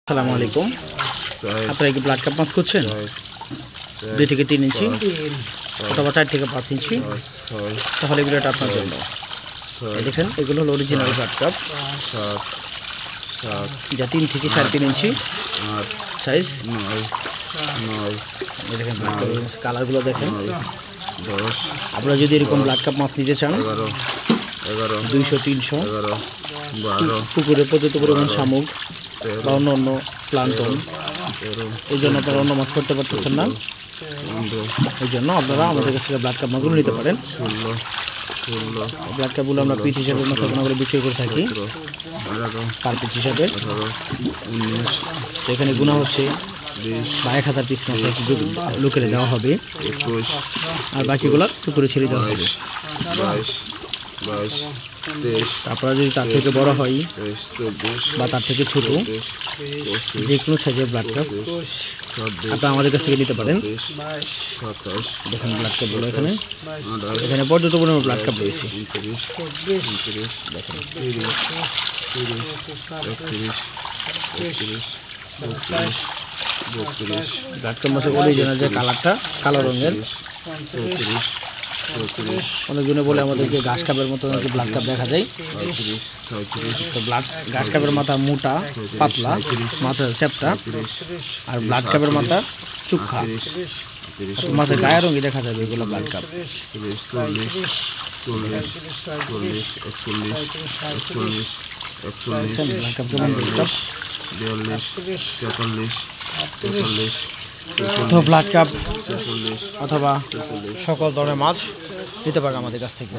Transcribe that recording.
আসসালামু আলাইকুম। আপনারা কি ব্লাড কাপ মাছ করছেন? 2 থেকে 3 ইঞ্চি অথবা 4 থেকে 5 ইঞ্চি, তাহলে ভিডিওটা আপনার জন্য। এই দেখেন, এগুলো হলো অরিজিনাল ব্লাড কাপ, যা 3 থেকে 3.5 ইঞ্চি সাইজ। এই দেখেন কালারগুলো দেখেন। আপনারা যদি এরকম ব্লাড কাপ মাছ নিতে চান, 200-300 পুকুরে পর্যাপ্ত পরিমাণ শামুক বা অন্য প্লান্টন, এই জন্য আপনারা অন্য মাছ করতে পারতেছেন না। এই জন্য আপনারা আমাদের কাছ থেকে ব্লাড কাপ মাছগুলো নিতে পারেন। ব্লাড কাপগুলো আমরা পিস হিসাবে মাছগুলো করে বিক্রি করে থাকি, পার পিস হিসাবে। তো এখানে গুণা হচ্ছে 1000 পিস মাছ লোকেরে দেওয়া হবে, আর বাকিগুলো পুকুরে ছেড়ে দেওয়া হবে। আপনারা যদি তার থেকে বড় হয় বা তার থেকে ছোট, যে কোনো সাইজের ব্লাড কাপ আপনারা আমাদের কাছ থেকে নিতে পারেন। দেখেন ব্লাড কাপগুলো এখানে পর্যাপ্ত পরিমাণ ব্লাড কাপ রয়েছে। ব্লাড কাপ মাছের অরিজিনাল যে কালারটা, কালো রঙের। অনেকজনে বলে আমাদেরকে ঘাস কাপের মতো ব্লাড কাপ দেখা যায়। তো ঘাস কাপের মাথা মোটা পাতলা, মাথা চ্যাপটা, আর ব্লাড কাপের মাথা চুক্ষা। মাছের গায়ের রঙই দেখা যাবে এগুলো ব্লাড কাপ। তো ব্লাড কাপ অথবা সকল ধরনের মাছ নিতে পারেন আমাদের কাছ থেকে।